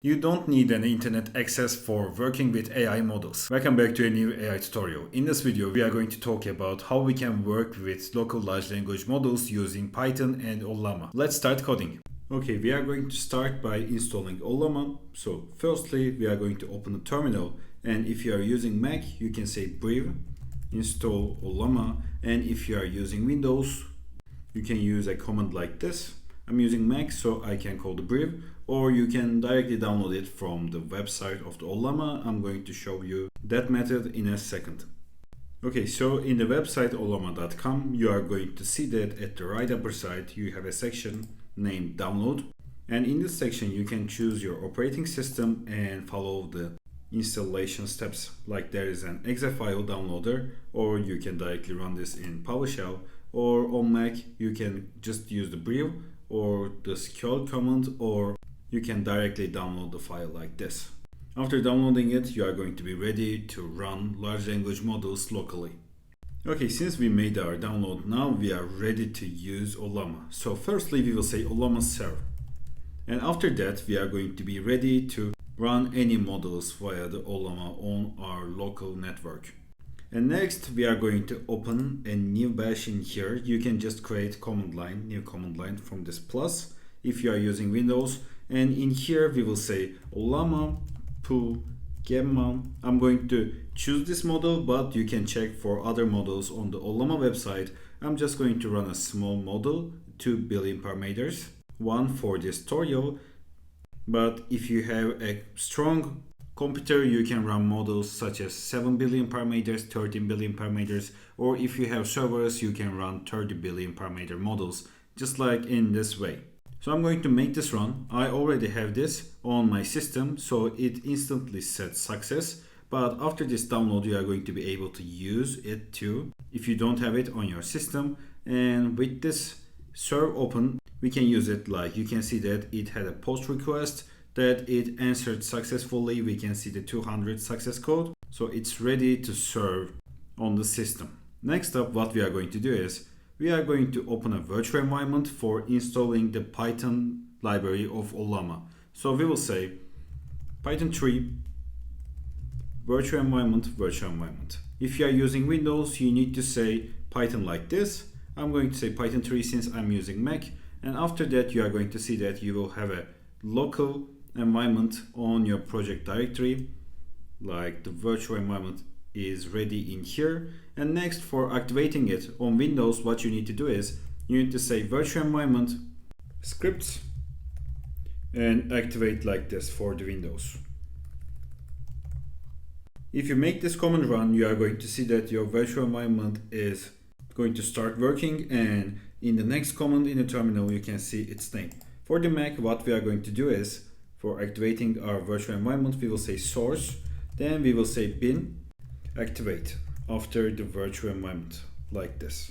You don't need an internet access for working with AI models. Welcome back to a new AI tutorial. In this video, we are going to talk about how we can work with local large language models using Python and Ollama. Let's start coding. Okay, we are going to start by installing Ollama. So firstly, we are going to open a terminal, and if you are using Mac, you can say brev install Ollama, and if you are using Windows, you can use a command like this. I'm using Mac, so I can call the brev, or you can directly download it from the website of the Ollama. I'm going to show you that method in a second. Okay, so in the website ollama.com, you are going to see that at the right upper side, you have a section named download. And in this section, you can choose your operating system and follow the installation steps. Like there is an exe file downloader, or you can directly run this in PowerShell, or on Mac, you can just use the brev or the scroll command, or you can directly download the file like this. After downloading it, you are going to be ready to run large language models locally. Okay, since we made our download, now we are ready to use Ollama. So firstly, we will say Ollama serve. And after that, we are going to be ready to run any models via the Ollama on our local network. And next, we are going to open a new bash in here. You can just create command line, new command line from this plus if you are using Windows. And in here, we will say Ollama pu gemma. I'm going to choose this model, but you can check for other models on the Ollama website. I'm just going to run a small model, 2 billion parameters, one for this tutorial. But if you have a strong computer, you can run models such as 7 billion parameters, 13 billion parameters, or if you have servers, you can run 30 billion parameter models, just like in this way. So I'm going to make this run. I already have this on my system, so it instantly sets success. But after this download, you are going to be able to use it too if you don't have it on your system. And with this serve open, we can use it. Like you can see that it had a post request that it answered successfully. We can see the 200 success code. So it's ready to serve on the system. Next up, what we are going to do is we are going to open a virtual environment for installing the Python library of Ollama. So we will say Python 3 virtual environment, virtual environment. If you are using Windows, you need to say Python like this. I'm going to say Python 3 since I'm using Mac. And after that, you are going to see that you will have a local environment on your project directory, like the virtual environment is ready in here. And next, for activating it on Windows, what you need to do is you need to say virtual environment scripts and activate like this for the Windows. If you make this command run, you are going to see that your virtual environment is going to start working, and in the next command in the terminal you can see its name. For the Mac, what we are going to do is for activating our virtual environment, we will say source, then we will say bin activate after the virtual environment like this.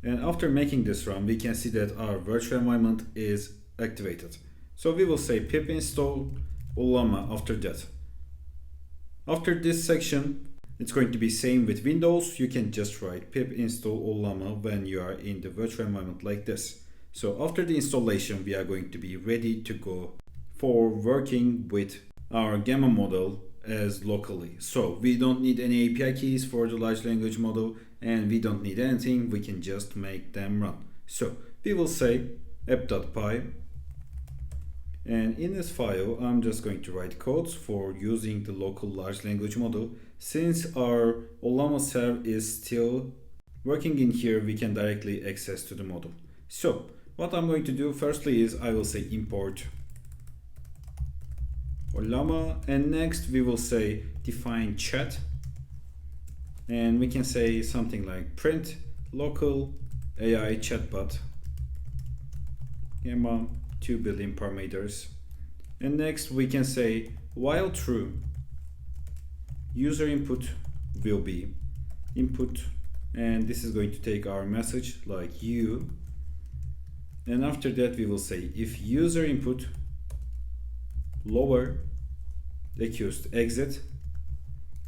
And after making this run, we can see that our virtual environment is activated. So we will say pip install Ollama after that. After this section, it's going to be same with Windows. You can just write pip install Ollama when you are in the virtual environment like this. So after the installation, we are going to be ready to go for working with our Gamma model as locally. So we don't need any API keys for the large language model, and we don't need anything. We can just make them run. So we will say app.py, and in this file, I'm just going to write codes for using the local large language model. Since our Ollama serve is still working in here, we can directly access to the model. So what I'm going to do firstly is I will say import Ollama, and next we will say define chat, and we can say something like print local AI chatbot gamma 2 billion parameters, and next we can say while true user input will be input, and this is going to take our message like you, and after that we will say if user input lower accused exit,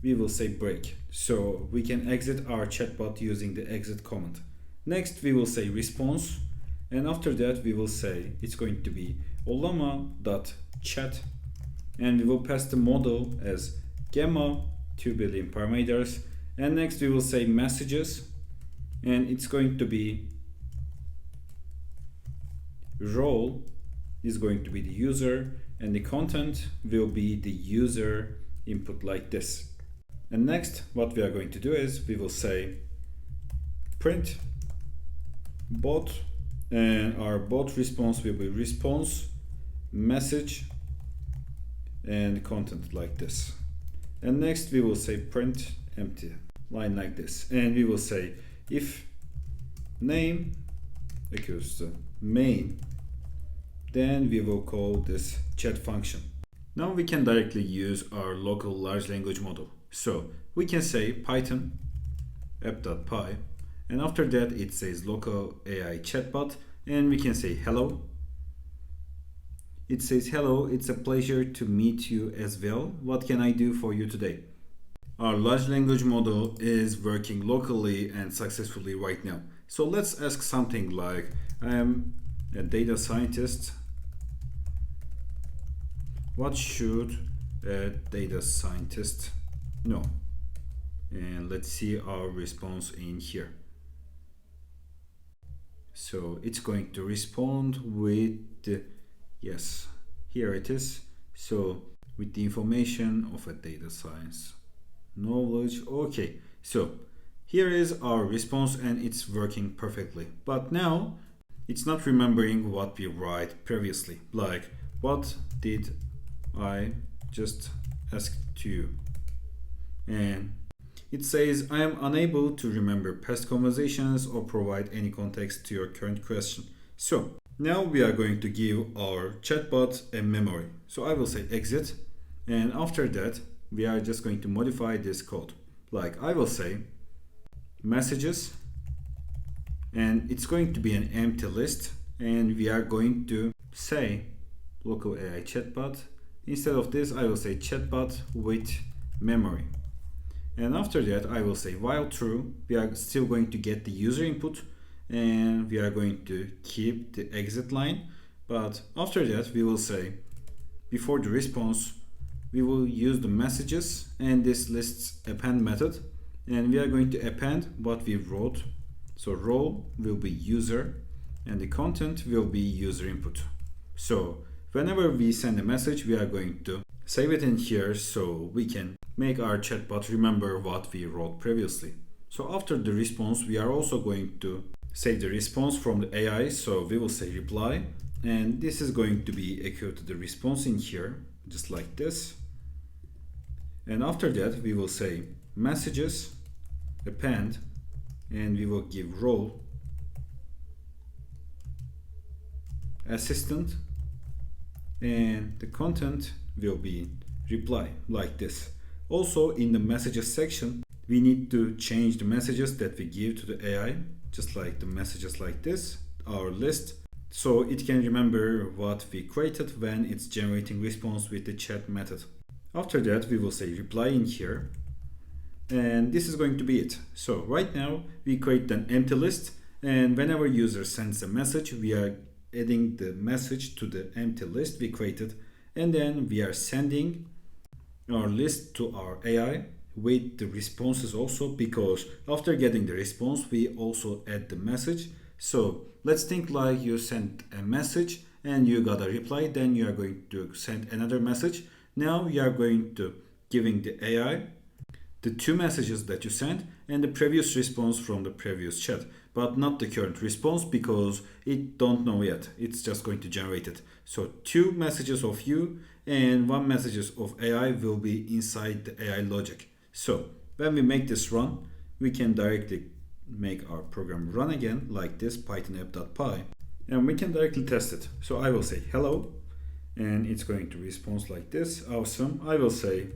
we will say break. So we can exit our chatbot using the exit command. Next we will say response, and after that we will say it's going to be ollama.chat and we will pass the model as gamma 2 billion parameters, and next we will say messages, and it's going to be role is going to be the user, and the content will be the user input like this. And next what we are going to do is we will say print bot, and our bot response will be response message and content like this. And next we will say print empty line like this, and we will say if name equals to main, then we will call this chat function. Now we can directly use our local large language model. So we can say Python app.py, and after that it says local AI chatbot, and we can say hello. It says hello, it's a pleasure to meet you as well. What can I do for you today? Our large language model is working locally and successfully right now. So let's ask something like, I am a data scientist. What should a data scientist know? And let's see our response in here. So it's going to respond with the, yes, here it is. So with the information of a data science knowledge. Okay, so here is our response, and it's working perfectly. But now it's not remembering what we write previously, like what did I just ask to you? And it says I am unable to remember past conversations or provide any context to your current question. So now we are going to give our chatbot a memory. So I will say exit, and after that we are just going to modify this code. Like I will say messages, and it's going to be an empty list, and we are going to say local AI chatbot. Instead of this I will say chatbot with memory, and after that I will say while true. We are still going to get the user input, and we are going to keep the exit line, but after that we will say before the response we will use the messages and this lists append method, and we are going to append what we wrote. So role will be user and the content will be user input. So whenever we send a message we are going to save it in here so we can make our chatbot remember what we wrote previously. So after the response we are also going to save the response from the AI, so we will say reply, and this is going to be equal to the response in here, just like this. And after that we will say messages append, and we will give role assistant, and the content will be reply like this. Also in the messages section we need to change the messages that we give to the AI, just like the messages like this, our list, so it can remember what we created when it's generating response with the chat method. After that we will say reply in here, and this is going to be it. So right now we create an empty list, and whenever user sends a message we are adding the message to the empty list we created, and then we are sending our list to our AI with the responses also, because after getting the response we also add the message. So let's think like you sent a message and you got a reply, then you are going to send another message. Now you are going to giving the AI the two messages that you sent and the previous response from the previous chat, but not the current response because it don't know yet. It's just going to generate it. So two messages of you and one messages of AI will be inside the AI logic. So when we make this run, we can directly make our program run again like this, python app.py, and we can directly test it. So I will say hello, and it's going to respond like this. Awesome. I will say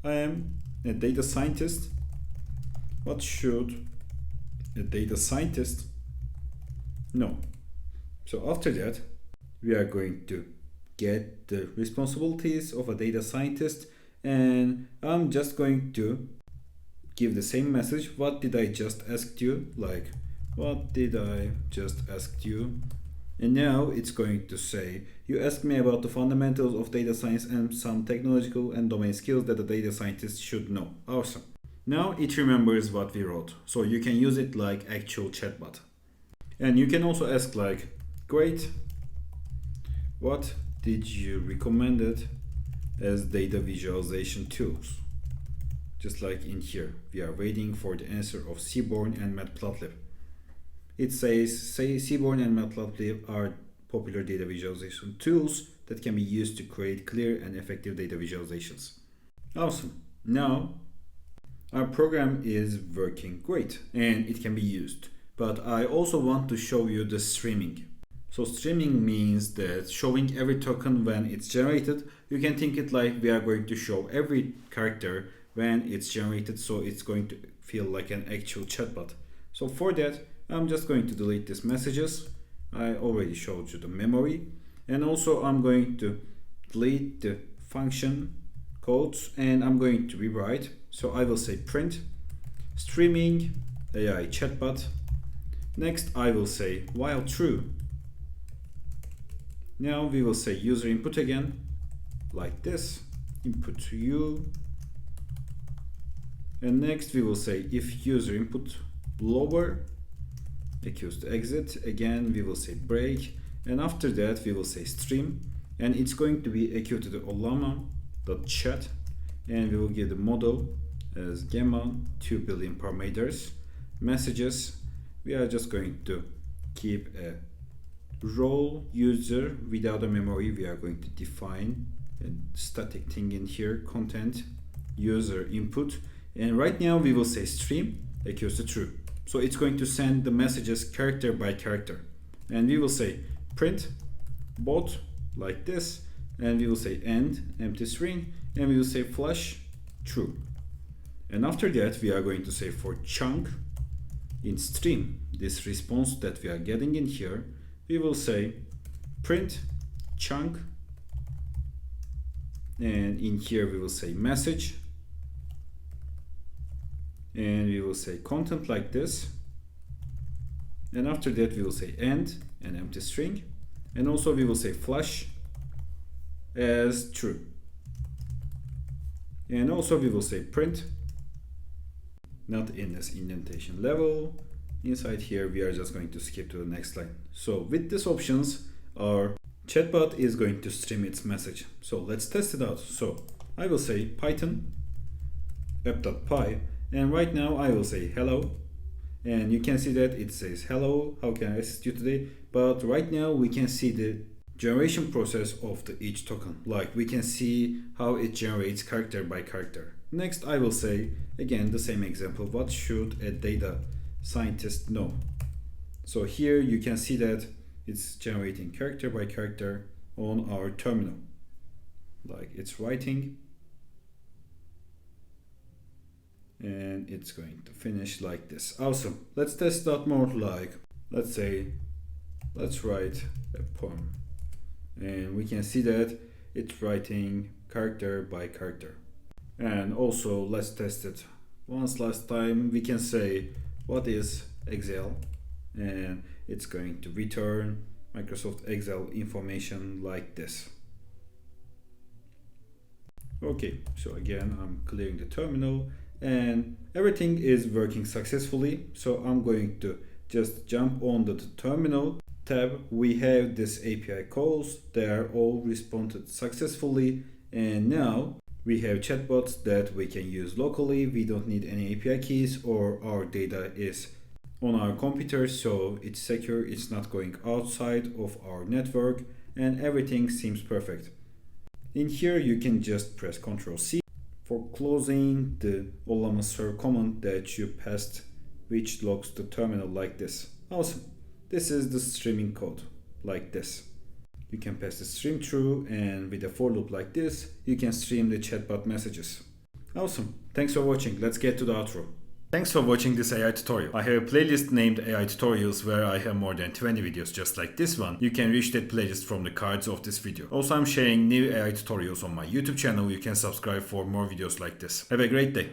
I am a data scientist. What should a data scientist know? So after that we are going to get the responsibilities of a data scientist, and I'm just going to give the same message. What did I just ask you? Like what did I just ask you? And now it's going to say, you asked me about the fundamentals of data science and some technological and domain skills that a data scientist should know. Awesome. Now it remembers what we wrote, so you can use it like actual chatbot. And you can also ask like, great, what did you recommend it as data visualization tools? Just like in here, we are waiting for the answer of Seaborn and Matplotlib. It says, Seaborn and Matplotlib are popular data visualization tools that can be used to create clear and effective data visualizations. Awesome. Now, our program is working great and it can be used. But I also want to show you the streaming. So streaming means that showing every token when it's generated. You can think it like we are going to show every character when it's generated, so it's going to feel like an actual chatbot. So for that, I'm just going to delete these messages. I already showed you the memory. And also I'm going to delete the function codes and I'm going to rewrite. So I will say print streaming AI chatbot. Next I will say while true. Now we will say user input again, like this, input to you. And next we will say if user input lower equals to exit. Again we will say break, and after that we will say stream, and it's going to be equal to the Ollama.chat, and we will give the model as gamma 2 billion parameters. Messages, we are just going to keep a role user without a memory. We are going to define a static thing in here, content user input, and right now we will say stream equals to true. So it's going to send the messages character by character, and we will say print bot like this, and we will say end empty string, and we will say flash true. And after that we are going to say for chunk in stream, this response that we are getting in here, we will say print chunk, and in here we will say message, and we will say content like this, and after that we will say end and empty string, and also we will say flash as true, and also we will say print not in this indentation level. Inside here we are just going to skip to the next line. So with these options our chatbot is going to stream its message. So let's test it out. So I will say Python app.py, and right now I will say hello, and you can see that it says hello, how can I assist you today? But right now we can see the generation process of each token, like we can see how it generates character by character. Next I will say again the same example, what should a data scientist know? So here you can see that it's generating character by character on our terminal, like it's writing, and it's going to finish like this. Awesome. Let's test out more, like let's say let's write a poem, and we can see that it's writing character by character. And also let's test it once last time. We can say what is Excel, and it's going to return Microsoft Excel information like this. Okay, so again I'm clearing the terminal and everything is working successfully. So I'm going to just jump on the terminal tab. We have this API calls, they are all responded successfully, and now we have chatbots that we can use locally. We don't need any API keys, or our data is on our computer, so it's secure, it's not going outside of our network, and everything seems perfect. In here you can just press Ctrl C for closing the Ollama serve command that you passed, which locks the terminal like this. Awesome. This is the streaming code like this. You can pass the stream through, and with a for loop like this you can stream the chatbot messages. Awesome. Thanks for watching. Let's get to the outro. Thanks for watching this AI tutorial. I have a playlist named AI tutorials where I have more than 20 videos just like this one. You can reach that playlist from the cards of this video. Also, I'm sharing new AI tutorials on my YouTube channel. You can subscribe for more videos like this. Have a great day.